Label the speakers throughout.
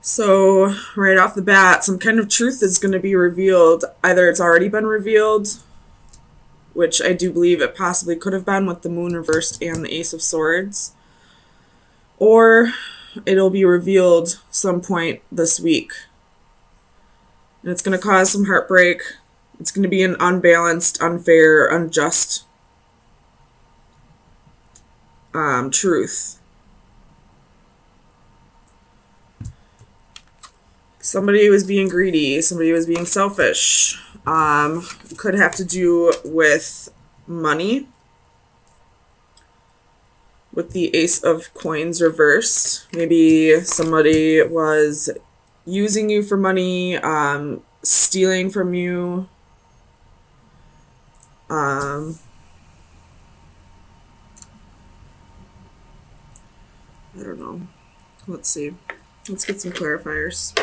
Speaker 1: So, right off the bat, some kind of truth is going to be revealed. Either it's already been revealed, which I do believe it possibly could have been with the moon reversed and the Ace of Swords, or it'll be revealed some point this week. And it's going to cause some heartbreak. It's going to be an unbalanced, unfair, unjust truth. Somebody was being greedy. Somebody was being selfish. Could have to do with money. With the Ace of Coins reversed. Maybe somebody was using you for money, stealing from you. I don't know. Let's see. Let's get some clarifiers.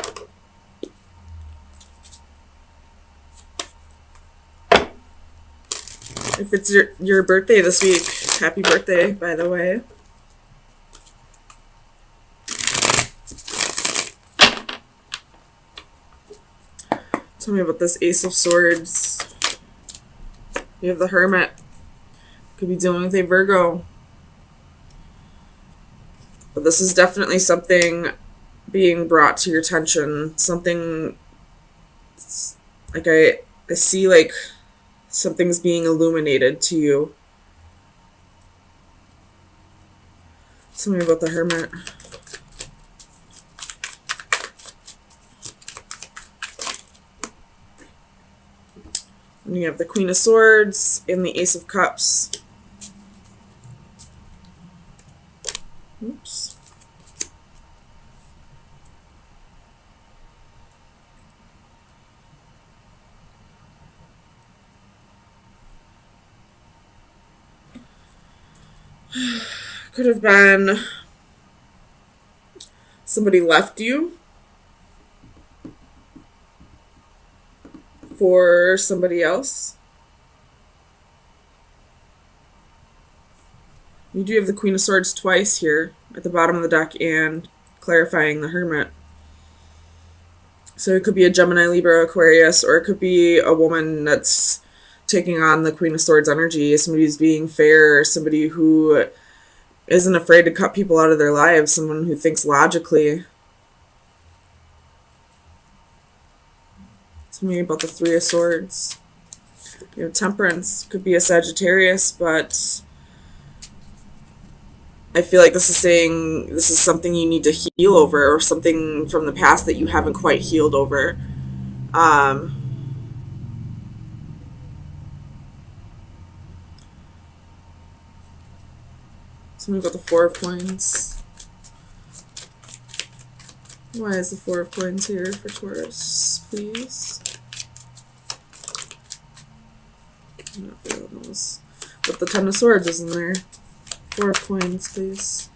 Speaker 1: If it's your birthday this week, happy birthday, by the way. Tell me about this Ace of Swords. You have the Hermit. Could be dealing with a Virgo. But this is definitely something being brought to your attention. Something, like I see like something's being illuminated to you. Tell me about the Hermit. And you have the Queen of Swords and the Ace of Cups. Oops. Could have been somebody left you for somebody else. You do have the Queen of Swords twice here at the bottom of the deck and clarifying the Hermit. So it could be a Gemini, Libra, Aquarius, or it could be a woman that's taking on the Queen of Swords energy, somebody who's being fair, somebody who isn't afraid to cut people out of their lives, someone who thinks logically. Tell me about the Three of Swords. You have Temperance. Could be a Sagittarius, but I feel like this is saying this is something you need to heal over, or something from the past that you haven't quite healed over. Tell me about the Four of Coins. Why is the Four of Coins here for Taurus, please? I'm not feeling those. But the Ten of Swords isn't there. Four of Coins, please.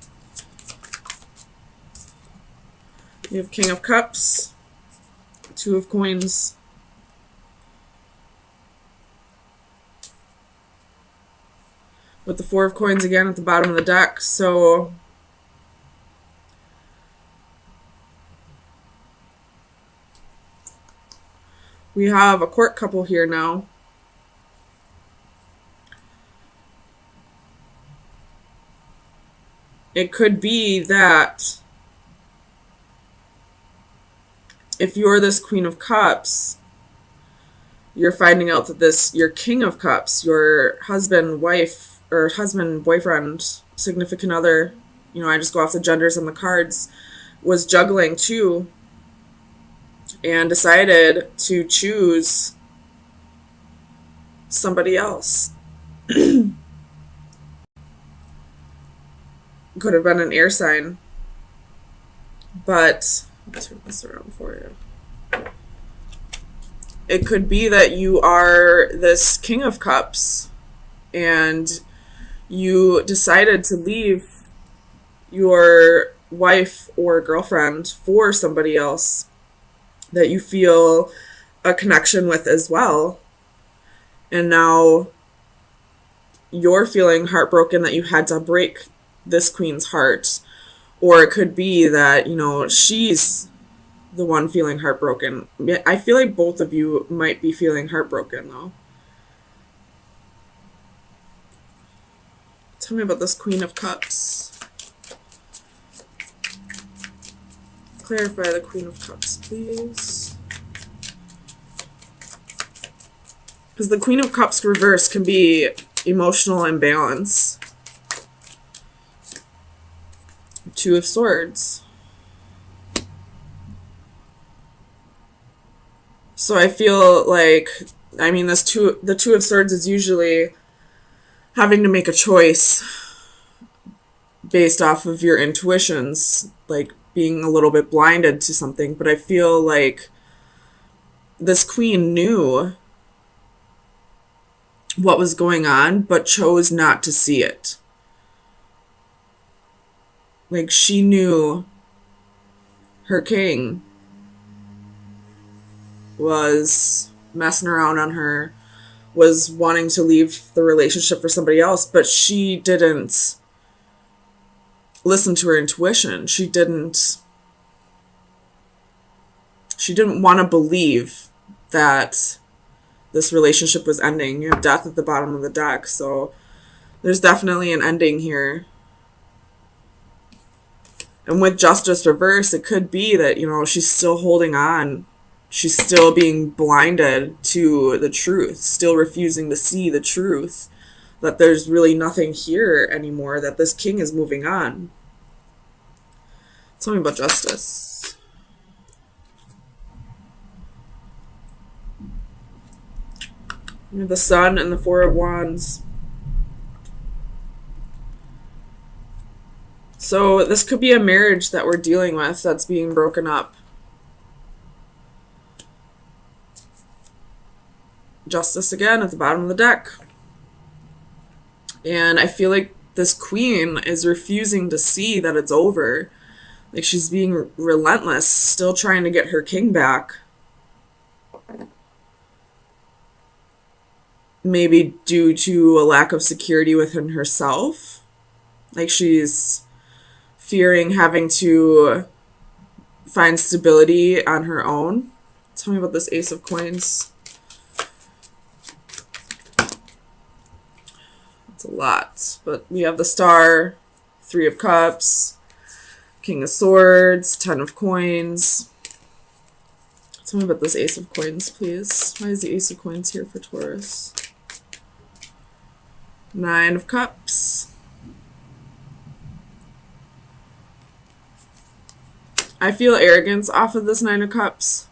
Speaker 1: You have King of Cups, Two of Coins. With the Four of Coins again at the bottom of the deck. So we have a court couple here now. It could be that if you're this Queen of Cups, you're finding out that your King of Cups, your husband, wife, or husband, boyfriend, significant other, I just go off the genders on the cards, was juggling too and decided to choose somebody else. Could have been an air sign. But, I'll turn this around for you. It could be that you are this King of Cups and you decided to leave your wife or girlfriend for somebody else that you feel a connection with as well. And now you're feeling heartbroken that you had to break this queen's heart. Or it could be that, she's the one feeling heartbroken. I feel like both of you might be feeling heartbroken, though. Tell me about this Queen of Cups. Clarify the Queen of Cups, please. Because the Queen of Cups reverse can be emotional imbalance. Two of Swords. So I feel like, I mean, the Two of Swords is usually having to make a choice based off of your intuitions, like being a little bit blinded to something. But I feel like this queen knew what was going on, but chose not to see it. Like, she knew her king was messing around on her, was wanting to leave the relationship for somebody else, but she didn't listen to her intuition. She didn't want to believe that this relationship was ending. You have death at the bottom of the deck, so there's definitely an ending here. And with Justice reverse, it could be that, you know, she's still holding on. She's still being blinded to the truth, still refusing to see the truth, that there's really nothing here anymore, that this king is moving on. Tell me about Justice. You have the Sun and the Four of Wands. So this could be a marriage that we're dealing with that's being broken up. Justice again at the bottom of the deck. And I feel like this queen is refusing to see that it's over. Like, she's being relentless, still trying to get her king back. Maybe due to a lack of security within herself. Like, she's fearing having to find stability on her own. Tell me about this Ace of Coins. It's a lot, but we have the Star, Three of Cups, King of Swords, Ten of Coins. Tell me about this Ace of Coins, please. Why is the Ace of Coins here for Taurus? Nine of Cups. I feel arrogance off of this Nine of Cups.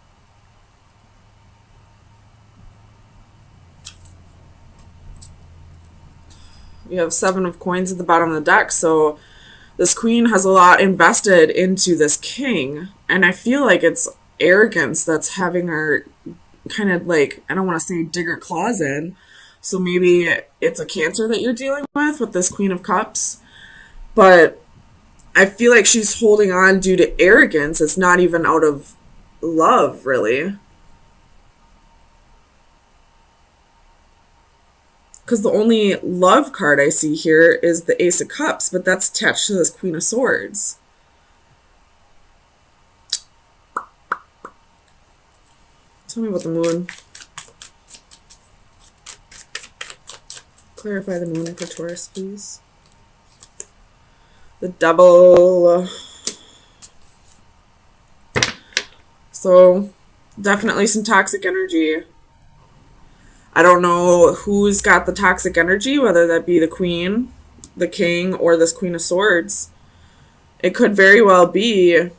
Speaker 1: We have Seven of Coins at the bottom of the deck, so this queen has a lot invested into this king, and I feel like it's arrogance that's having her kind of, like, I don't want to say dig her claws in, so maybe it's a Cancer that you're dealing with this Queen of Cups, but I feel like she's holding on due to arrogance. It's not even out of love, really. Because the only love card I see here is the Ace of Cups, but that's attached to this Queen of Swords. Tell me about the Moon. Clarify the Moon for Taurus, please. The Devil. So, definitely some toxic energy. I don't know who's got the toxic energy, whether that be the Queen, the King, or this Queen of Swords. It could very well be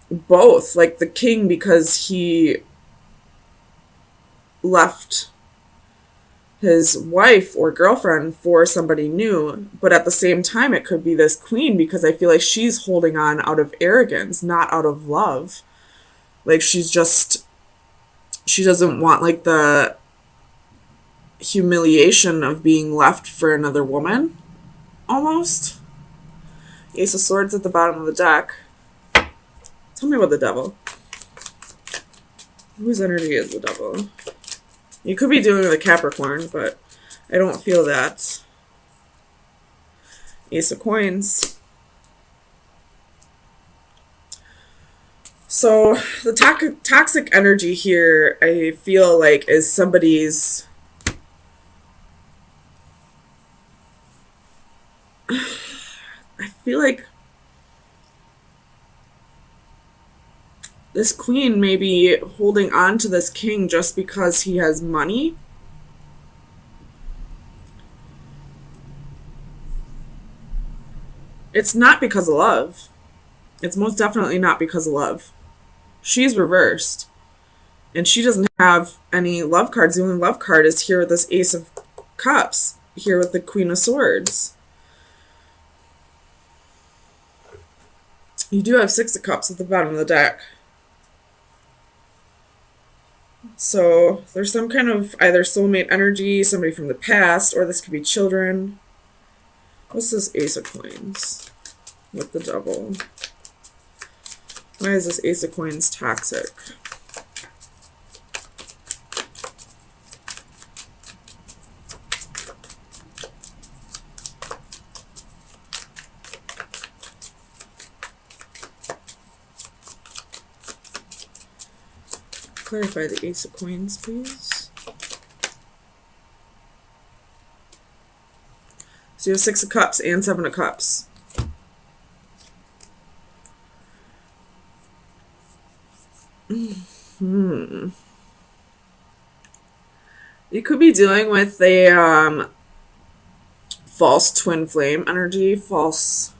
Speaker 1: both. Like the King, because he left his wife or girlfriend for somebody new, but at the same time it could be this Queen, because I feel like she's holding on out of arrogance, not out of love. Like, she doesn't want, like, the humiliation of being left for another woman, almost. Ace of Swords at the bottom of the deck. Tell me about the Devil. Whose energy is the Devil? You could be dealing with a Capricorn, but I don't feel that. Ace of Coins. So the toxic energy here, I feel like, is somebody's. I feel like this queen may be holding on to this king just because he has money. It's not because of love. It's most definitely not because of love. She's reversed. And she doesn't have any love cards. The only love card is here with this Ace of Cups. Here with the Queen of Swords. You do have Six of Cups at the bottom of the deck. So there's some kind of either soulmate energy, somebody from the past, or this could be children. What's this Ace of Coins with the double? Why is this Ace of Coins toxic? Clarify the Ace of Coins, please. So you have Six of Cups and Seven of Cups. You could be dealing with a false twin flame energy, false.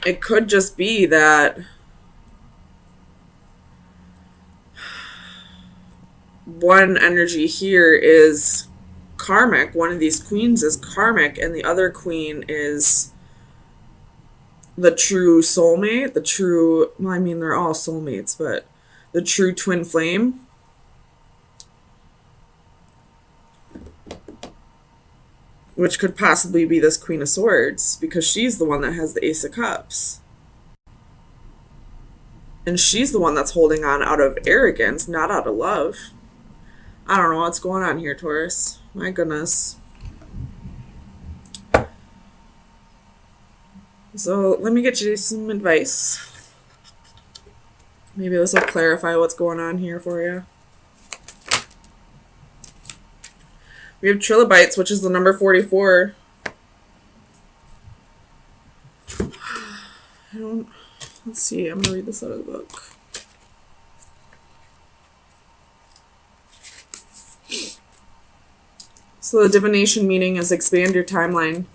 Speaker 1: It could just be that one energy here is karmic. One of these queens is karmic, and the other queen is the true soulmate, the true, well, I mean, they're all soulmates, but the true twin flame. Which could possibly be this Queen of Swords, because she's the one that has the Ace of Cups. And she's the one that's holding on out of arrogance, not out of love. I don't know what's going on here, Taurus. My goodness. So let me get you some advice. Maybe this will clarify what's going on here for you. We have trilobites, which is the number 44. Let's see, I'm going to read this out of the book. So the divination meaning is expand your timeline.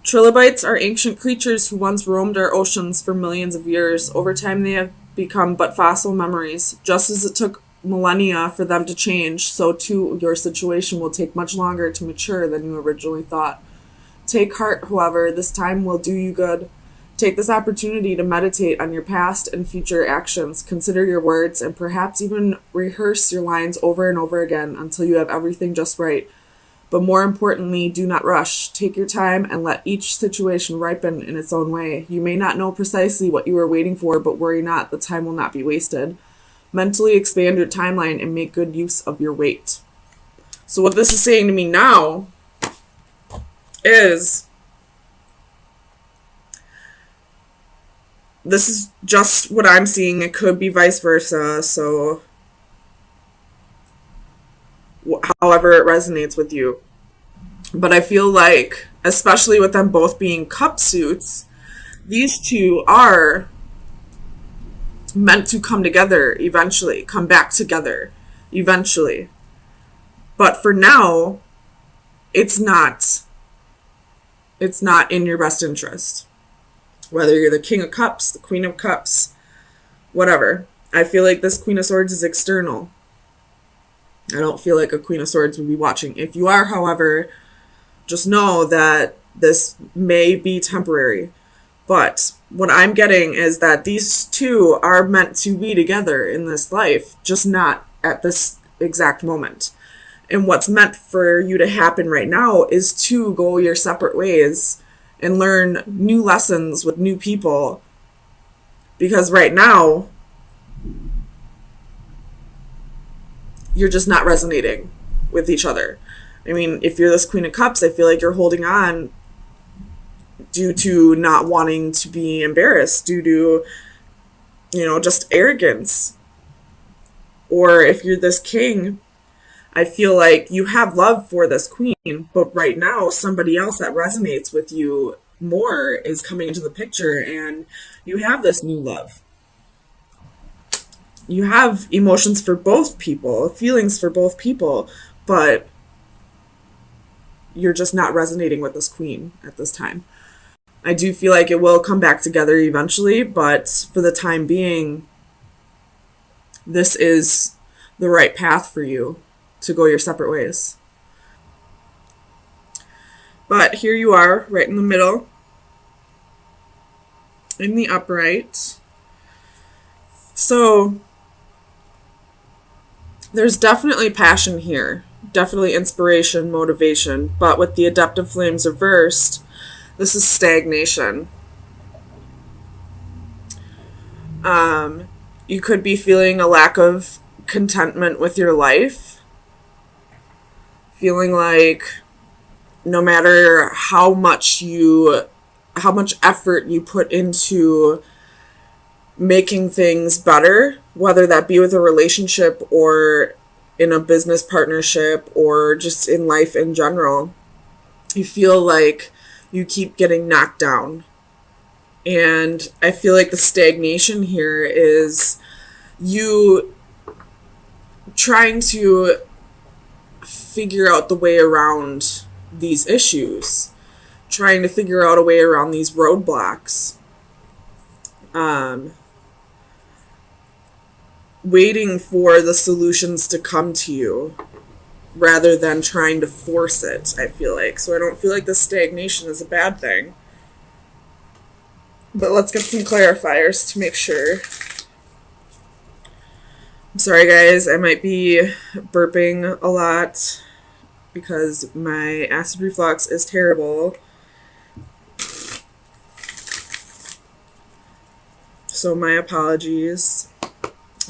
Speaker 1: Trilobites are ancient creatures who once roamed our oceans for millions of years. Over time, they have become but fossil memories. Just as it took millennia for them to change, so too your situation will take much longer to mature than you originally thought. Take heart, however, this time will do you good. Take this opportunity to meditate on your past and future actions. Consider your words and perhaps even rehearse your lines over and over again until you have everything just right. But more importantly, do not rush. Take your time and let each situation ripen in its own way. You may not know precisely what you are waiting for, but worry not, the time will not be wasted. Mentally expand your timeline and make good use of your weight. So what this is saying to me now is this is just what I'm seeing. It could be vice versa. So however it resonates with you. But I feel like, especially with them both being cup suits, these two are meant to come together eventually, come back together eventually. But for now, it's not in your best interest. Whether you're the King of Cups, the Queen of Cups, whatever. I feel like this Queen of Swords is external. I don't feel like a Queen of Swords would be watching. If you are, however, just know that this may be temporary. But what I'm getting is that these two are meant to be together in this life, just not at this exact moment. And what's meant for you to happen right now is to go your separate ways and learn new lessons with new people Because right now, you're just not resonating with each other. I mean, if you're this Queen of Cups, I feel like you're holding on due to not wanting to be embarrassed, due to, just arrogance. Or if you're this King, I feel like you have love for this Queen, but right now somebody else that resonates with you more is coming into the picture, and you have this new love. You have emotions for both people, feelings for both people, but you're just not resonating with this Queen at this time. I do feel like it will come back together eventually, but for the time being, this is the right path for you to go your separate ways. But here you are, right in the middle, in the upright. So there's definitely passion here, definitely inspiration, motivation, but with the Adaptive Flames reversed, this is stagnation. You could be feeling a lack of contentment with your life, feeling like no matter how much effort you put into making things better, whether that be with a relationship or in a business partnership or just in life in general, you feel like you keep getting knocked down. And I feel like the stagnation here is you trying to figure out the way around these issues, trying to figure out a way around these roadblocks, waiting for the solutions to come to you rather than trying to force it, I feel like. So I don't feel like the stagnation is a bad thing. But let's get some clarifiers to make sure. I'm sorry, guys. I might be burping a lot because my acid reflux is terrible. So my apologies.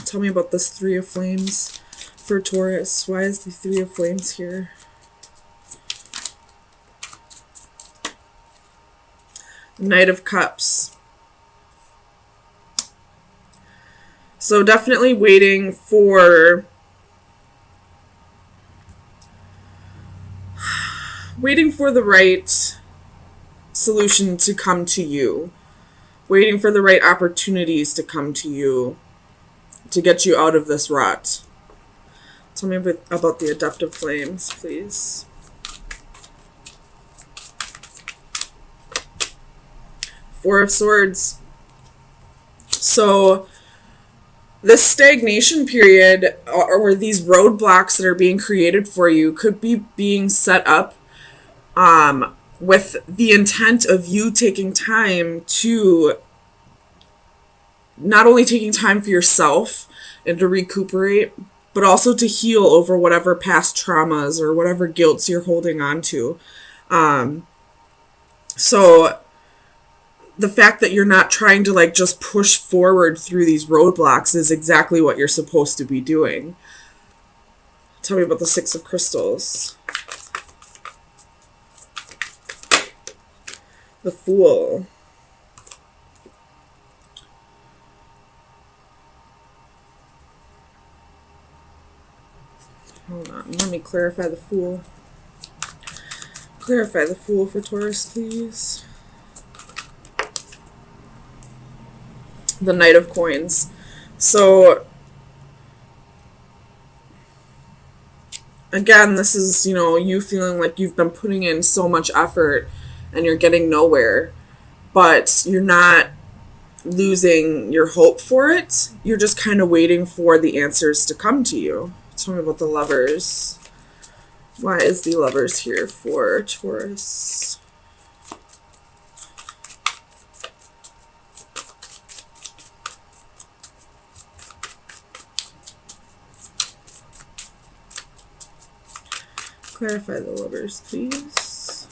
Speaker 1: Tell me about this Three of Flames for Taurus. Why is the Three of Flames here? Knight of Cups. So definitely waiting for the right solution to come to you. Waiting for the right opportunities to come to you to get you out of this rut. Tell me about the Adaptive Flames, please. Four of Swords. So this stagnation period, or these roadblocks that are being created for you, could be being set up with the intent of you taking time to, not only taking time for yourself and to recuperate, but also to heal over whatever past traumas or whatever guilts you're holding on to. So the fact that you're not trying to just push forward through these roadblocks is exactly what you're supposed to be doing. Tell me about the Six of Crystals. The Fool. Hold on, let me clarify the Fool. Clarify the Fool for Taurus, please. The Knight of Coins. So again, this is, you feeling like you've been putting in so much effort and you're getting nowhere, but you're not losing your hope for it. You're just kind of waiting for the answers to come to you. Tell me about the Lovers. Why is the Lovers here for Taurus? Clarify the Lovers, please.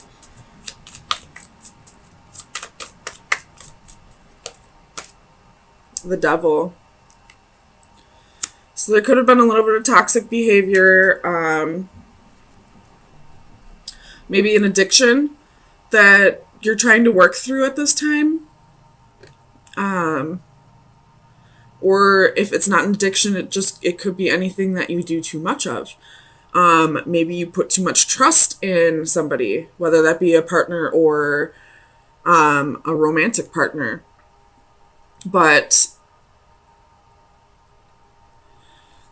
Speaker 1: the devil. So there could have been a little bit of toxic behavior, maybe an addiction that you're trying to work through at this time. Or if it's not an addiction, it could be anything that you do too much of. Maybe you put too much trust in somebody, whether that be a partner or a romantic partner. But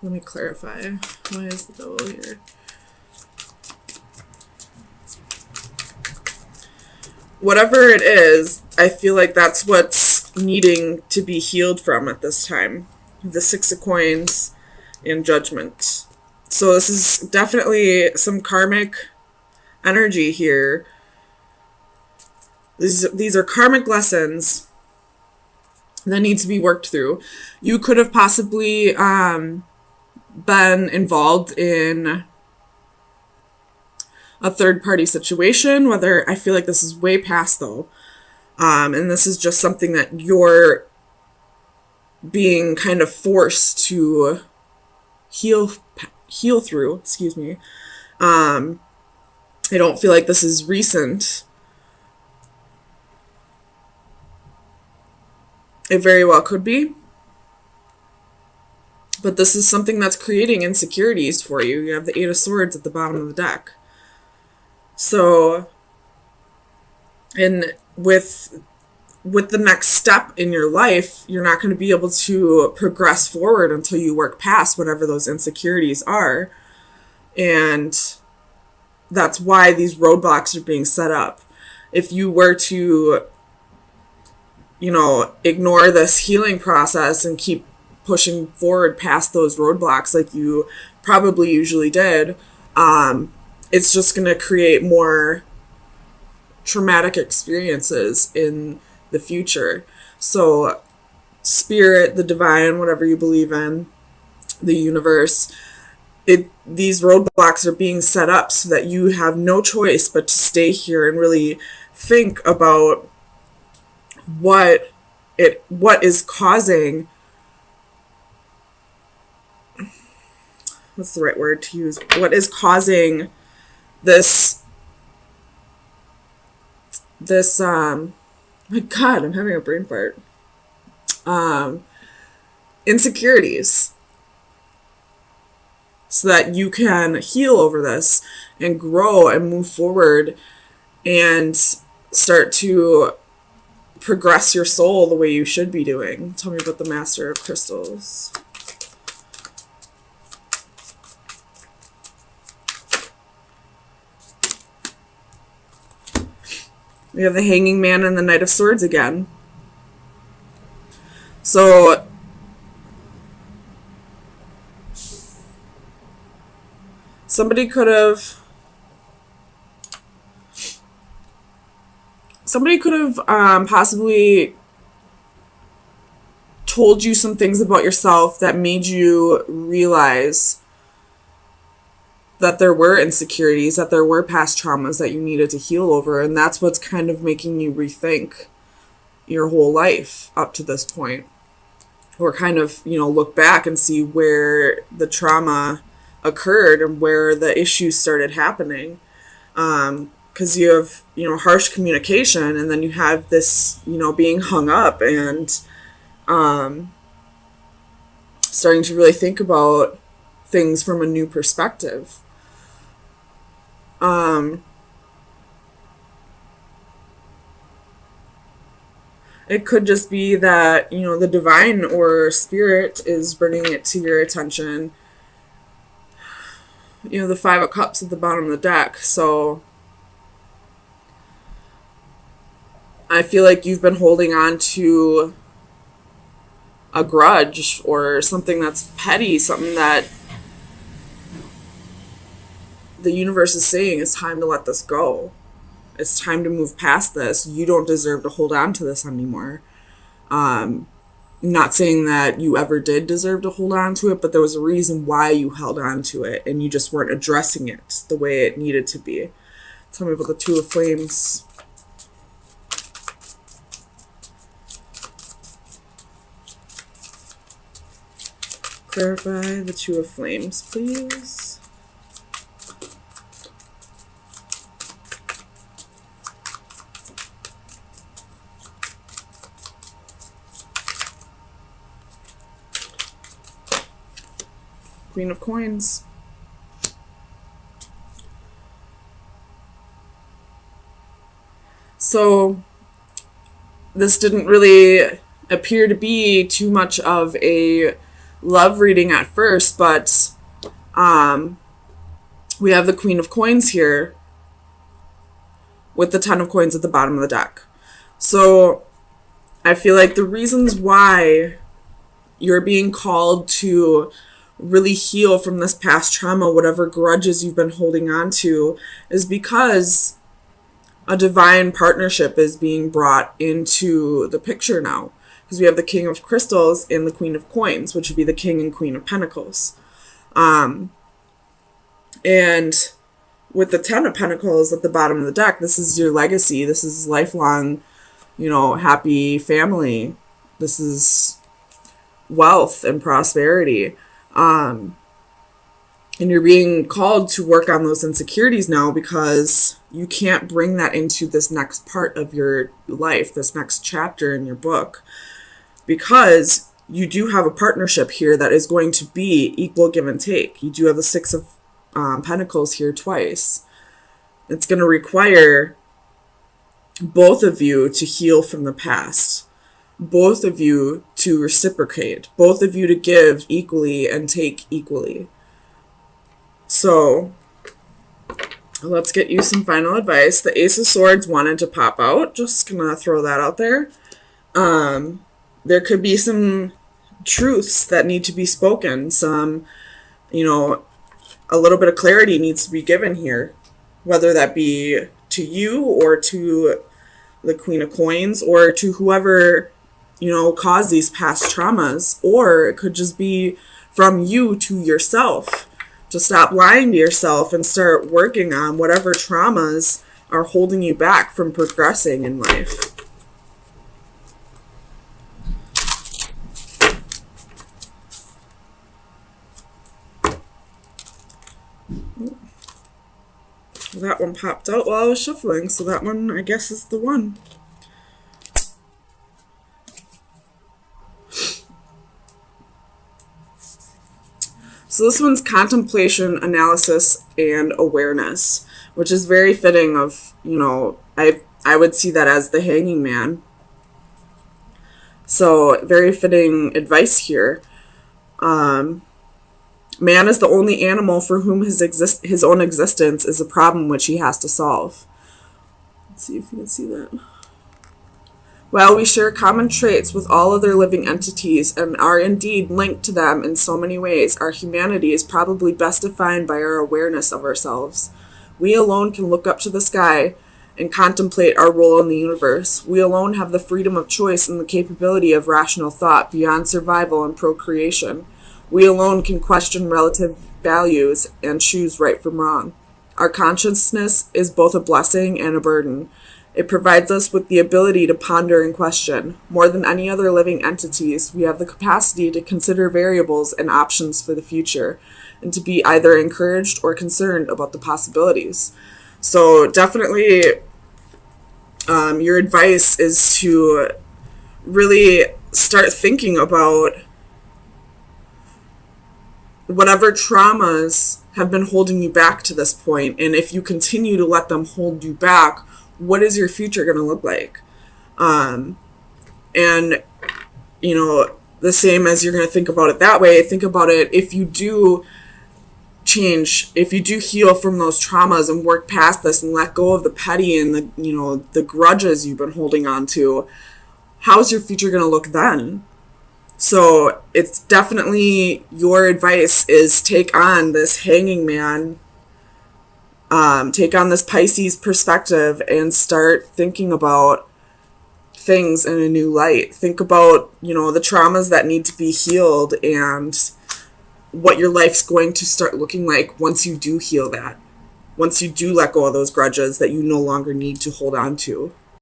Speaker 1: let me clarify. Why is the devil here? Whatever it is, I feel like that's what's needing to be healed from at this time. The Six of Coins and Judgment. So this is definitely some karmic energy here. These are karmic lessons that need to be worked through. You could have possibly been involved in a third-party situation, whether I feel like this is way past, though. And this is just something that you're being kind of forced to heal through. Excuse me. I don't feel like this is recent. It very well could be. But this is something that's creating insecurities for you. You have the Eight of Swords at the bottom of the deck. So, and with the next step in your life, you're not going to be able to progress forward until you work past whatever those insecurities are. And that's why these roadblocks are being set up. If you were to, ignore this healing process and keep pushing forward past those roadblocks like you probably usually did, it's just going to create more traumatic experiences in the future. So spirit, the divine, whatever you believe in, the universe, these roadblocks are being set up so that you have no choice but to stay here and really think about what is causing, what's the right word to use? What is causing this my God, I'm having a brain fart. Insecurities. So that you can heal over this and grow and move forward and start to progress your soul the way you should be doing. Tell me about the Master of Crystals. We have the Hanging Man and the Knight of Swords again. So somebody could have possibly told you some things about yourself that made you realize that there were insecurities, that there were past traumas that you needed to heal over, and that's what's kind of making you rethink your whole life up to this point. Or kind of, look back and see where the trauma occurred and where the issues started happening. Because you have, harsh communication, and then you have this, being hung up and starting to really think about things from a new perspective. It could just be that, the divine or spirit is bringing it to your attention. The Five of Cups at the bottom of the deck. So I feel like you've been holding on to a grudge or something that's petty, something that the universe is saying it's time to let this go. It's time to move past this. You don't deserve to hold on to this anymore. Not saying that you ever did deserve to hold on to it, but there was a reason why you held on to it, and you just weren't addressing it the way it needed to be. Tell me about the Two of Flames. Clarify the Two of Flames, please. Queen of Coins. So this didn't really appear to be too much of a love reading at first, but we have the Queen of Coins here with the Ten of Coins at the bottom of the deck. So I feel like the reasons why you're being called to really heal from this past trauma, whatever grudges you've been holding on to, is because a divine partnership is being brought into the picture now. Because we have the King of Crystals and the Queen of Coins, which would be the King and Queen of Pentacles. And with the Ten of Pentacles at the bottom of the deck, this is your legacy. This is lifelong, happy family. This is wealth and prosperity. And you're being called to work on those insecurities now because you can't bring that into this next part of your life, this next chapter in your book, because you do have a partnership here that is going to be equal give and take. You do have the Six of Pentacles here twice. It's going to require both of you to heal from the past, both of you to reciprocate, both of you to give equally and take equally. So let's get you some final advice. The Ace of Swords wanted to pop out. Just gonna throw that out there. There could be some truths that need to be spoken. Some, a little bit of clarity needs to be given here, whether that be to you or to the Queen of Coins or to whoever, caused these past traumas, or it could just be from you to yourself. To stop lying to yourself and start working on whatever traumas are holding you back from progressing in life. That one popped out while I was shuffling, so that one, I guess, is the one. So this one's contemplation, analysis, and awareness, which is very fitting of, I would see that as the Hanging Man. So very fitting advice here. Man is the only animal for whom his own existence is a problem which he has to solve. Let's see if you can see that. While we share common traits with all other living entities and are indeed linked to them in so many ways, our humanity is probably best defined by our awareness of ourselves. We alone can look up to the sky and contemplate our role in the universe. We alone have the freedom of choice and the capability of rational thought beyond survival and procreation. We alone can question relative values and choose right from wrong. Our consciousness is both a blessing and a burden. It provides us with the ability to ponder and question. More than any other living entities, we have the capacity to consider variables and options for the future, and to be either encouraged or concerned about the possibilities. So definitely, your advice is to really start thinking about whatever traumas have been holding you back to this point, and if you continue to let them hold you back, what is your future going to look like? And, the same as you're going to think about it that way, think about it if you do change, if you do heal from those traumas and work past this and let go of the petty and the grudges you've been holding on to, how's your future going to look then? So it's definitely your advice is take on this Hanging Man, take on this Pisces perspective and start thinking about things in a new light. Think about, the traumas that need to be healed and what your life's going to start looking like once you do heal that. Once you do let go of those grudges that you no longer need to hold on to.